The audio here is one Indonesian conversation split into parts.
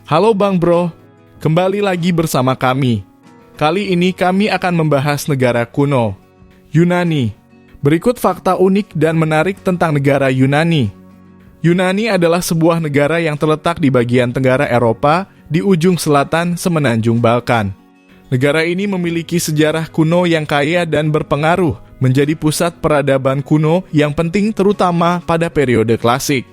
Halo Bang Bro, kembali lagi bersama kami. Kali ini kami akan membahas negara kuno, Yunani. Berikut fakta unik dan menarik tentang negara Yunani. Yunani adalah sebuah negara yang terletak di bagian tenggara Eropa di ujung selatan semenanjung Balkan. Negara ini memiliki sejarah kuno yang kaya dan berpengaruh, menjadi pusat peradaban kuno yang penting terutama pada periode klasik.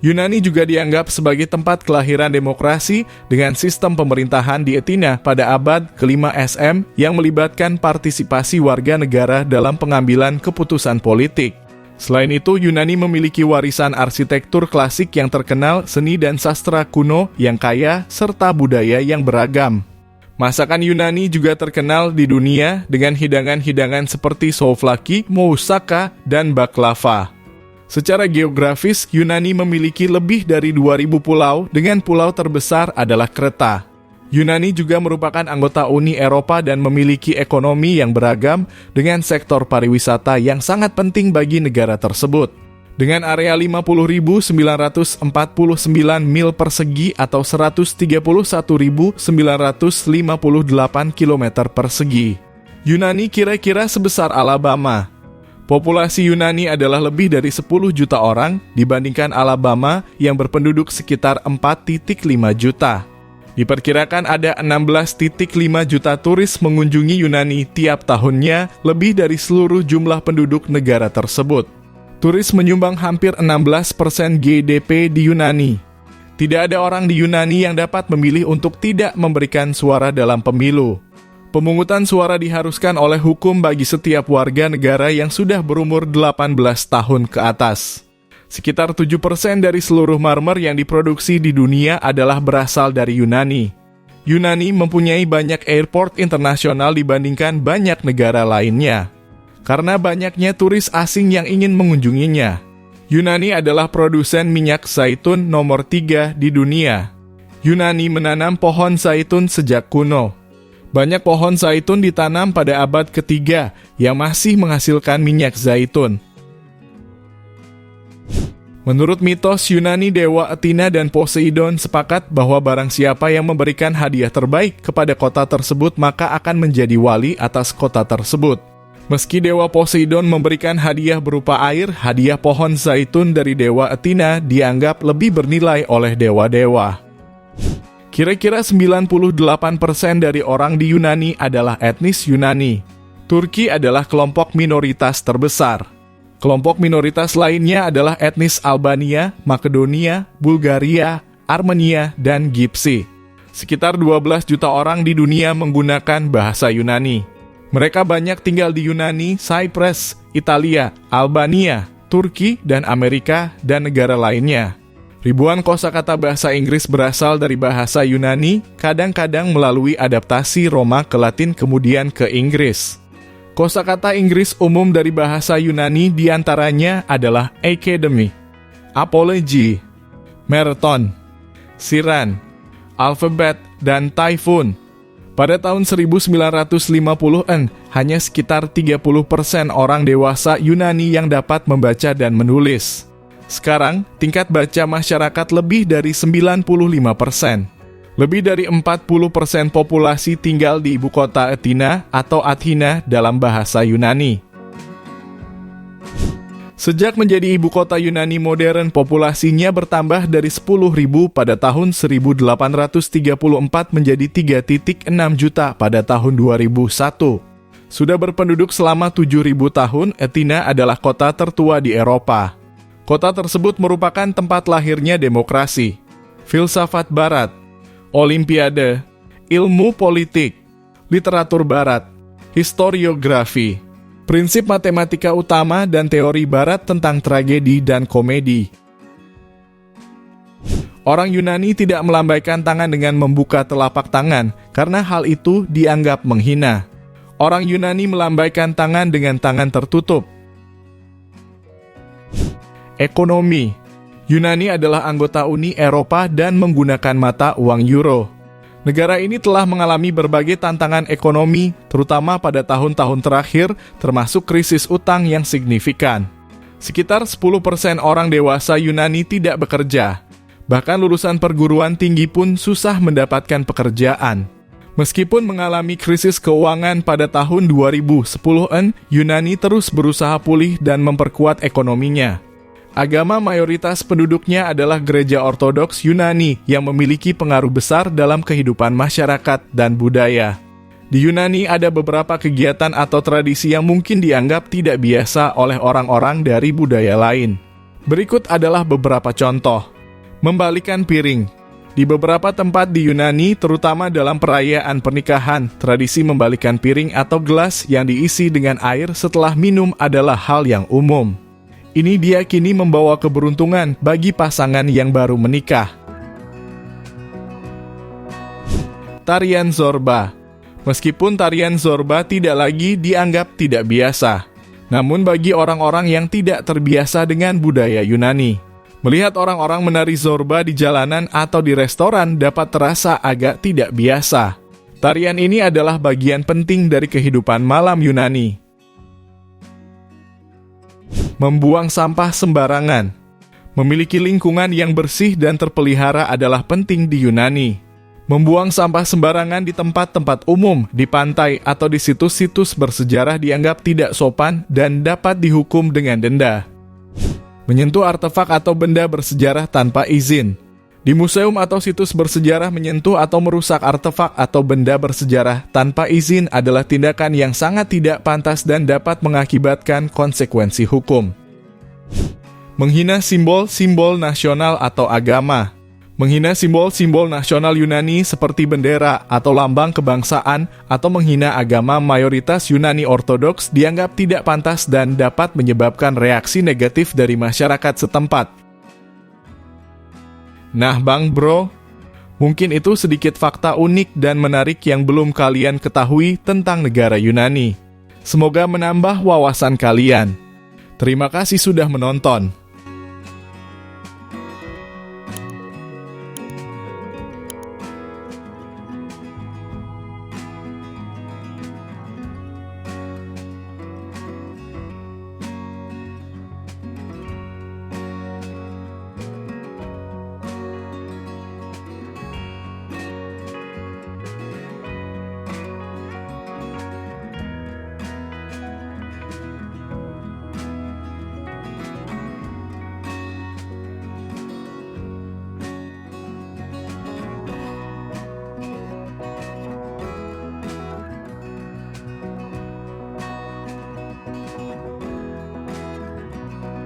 Yunani juga dianggap sebagai tempat kelahiran demokrasi dengan sistem pemerintahan di Athena pada abad ke-5 SM yang melibatkan partisipasi warga negara dalam pengambilan keputusan politik. Selain itu, Yunani memiliki warisan arsitektur klasik yang terkenal, seni dan sastra kuno yang kaya, serta budaya yang beragam. Masakan Yunani juga terkenal di dunia dengan hidangan-hidangan seperti souvlaki, moussaka, dan baklava. Secara geografis, Yunani memiliki lebih dari 2.000 pulau dengan pulau terbesar adalah Kreta. Yunani juga merupakan anggota Uni Eropa dan memiliki ekonomi yang beragam dengan sektor pariwisata yang sangat penting bagi negara tersebut. Dengan area 50.949 mil persegi atau 131.958 km persegi. Yunani kira-kira sebesar Alabama. Populasi Yunani adalah lebih dari 10 juta orang dibandingkan Alabama yang berpenduduk sekitar 4,5 juta. Diperkirakan ada 16,5 juta turis mengunjungi Yunani tiap tahunnya, lebih dari seluruh jumlah penduduk negara tersebut. Turis menyumbang hampir 16% GDP di Yunani. Tidak ada orang di Yunani yang dapat memilih untuk tidak memberikan suara dalam pemilu. Pemungutan suara diharuskan oleh hukum bagi setiap warga negara yang sudah berumur 18 tahun ke atas. Sekitar 7% dari seluruh marmer yang diproduksi di dunia adalah berasal dari Yunani. Yunani mempunyai banyak airport internasional dibandingkan banyak negara lainnya. Karena banyaknya turis asing yang ingin mengunjunginya. Yunani adalah produsen minyak zaitun nomor 3 di dunia. Yunani menanam pohon zaitun sejak kuno. Banyak pohon zaitun ditanam pada abad ketiga yang masih menghasilkan minyak zaitun. Menurut mitos Yunani, dewa Athena dan Poseidon sepakat bahwa barang siapa yang memberikan hadiah terbaik kepada kota tersebut maka akan menjadi wali atas kota tersebut. Meski dewa Poseidon memberikan hadiah berupa air, hadiah pohon zaitun dari dewa Athena dianggap lebih bernilai oleh dewa-dewa. Kira-kira 98% dari orang di Yunani adalah etnis Yunani. Turki adalah kelompok minoritas terbesar. Kelompok minoritas lainnya adalah etnis Albania, Makedonia, Bulgaria, Armenia, dan Gipsi. Sekitar 12 juta orang di dunia menggunakan bahasa Yunani. Mereka banyak tinggal di Yunani, Cyprus, Italia, Albania, Turki, dan Amerika, dan negara lainnya. Ribuan kosakata bahasa Inggris berasal dari bahasa Yunani, kadang-kadang melalui adaptasi Roma ke Latin kemudian ke Inggris. Kosakata Inggris umum dari bahasa Yunani diantaranya adalah academy, apology, marathon, siren, alfabet, dan typhoon. Pada tahun 1950-an, hanya sekitar 30% orang dewasa Yunani yang dapat membaca dan menulis. Sekarang, tingkat baca masyarakat lebih dari 95%. Lebih dari 40% populasi tinggal di ibu kota Athena atau Athena dalam bahasa Yunani. Sejak menjadi ibu kota Yunani modern, populasinya bertambah dari 10.000 pada tahun 1834 menjadi 3,6 juta pada tahun 2001. Sudah berpenduduk selama 7.000 tahun, Athena adalah kota tertua di Eropa. Kota tersebut merupakan tempat lahirnya demokrasi, filsafat barat, olimpiade, ilmu politik, literatur barat, historiografi, prinsip matematika utama dan teori barat tentang tragedi dan komedi. Orang Yunani tidak melambaikan tangan dengan membuka telapak tangan karena hal itu dianggap menghina. Orang Yunani melambaikan tangan dengan tangan tertutup. Ekonomi. Yunani adalah anggota Uni Eropa dan menggunakan mata uang euro. Negara ini telah mengalami berbagai tantangan ekonomi, terutama pada tahun-tahun terakhir, termasuk krisis utang yang signifikan. Sekitar 10% orang dewasa Yunani tidak bekerja. Bahkan lulusan perguruan tinggi pun susah mendapatkan pekerjaan. Meskipun mengalami krisis keuangan pada tahun 2010-an, Yunani terus berusaha pulih dan memperkuat ekonominya. Agama mayoritas penduduknya adalah Gereja Ortodoks Yunani yang memiliki pengaruh besar dalam kehidupan masyarakat dan budaya. Di Yunani ada beberapa kegiatan atau tradisi yang mungkin dianggap tidak biasa oleh orang-orang dari budaya lain. Berikut adalah beberapa contoh. Membalikan piring. Di beberapa tempat di Yunani, terutama dalam perayaan pernikahan, tradisi membalikan piring atau gelas yang diisi dengan air setelah minum adalah hal yang umum. Ini diyakini membawa keberuntungan bagi pasangan yang baru menikah. Tarian Zorba. Meskipun tarian Zorba tidak lagi dianggap tidak biasa, namun bagi orang-orang yang tidak terbiasa dengan budaya Yunani, melihat orang-orang menari Zorba di jalanan atau di restoran dapat terasa agak tidak biasa. Tarian ini adalah bagian penting dari kehidupan malam Yunani. Membuang sampah sembarangan. Memiliki lingkungan yang bersih dan terpelihara adalah penting di Yunani. Membuang sampah sembarangan di tempat-tempat umum, di pantai, atau di situs-situs bersejarah dianggap tidak sopan dan dapat dihukum dengan denda. Menyentuh artefak atau benda bersejarah tanpa izin. Di museum atau situs bersejarah, menyentuh atau merusak artefak atau benda bersejarah tanpa izin adalah tindakan yang sangat tidak pantas dan dapat mengakibatkan konsekuensi hukum. Menghina simbol-simbol nasional atau agama. Menghina simbol-simbol nasional Yunani seperti bendera atau lambang kebangsaan atau menghina agama mayoritas Yunani Ortodoks dianggap tidak pantas dan dapat menyebabkan reaksi negatif dari masyarakat setempat. Nah Bang Bro, mungkin itu sedikit fakta unik dan menarik yang belum kalian ketahui tentang negara Yunani. Semoga menambah wawasan kalian. Terima kasih sudah menonton.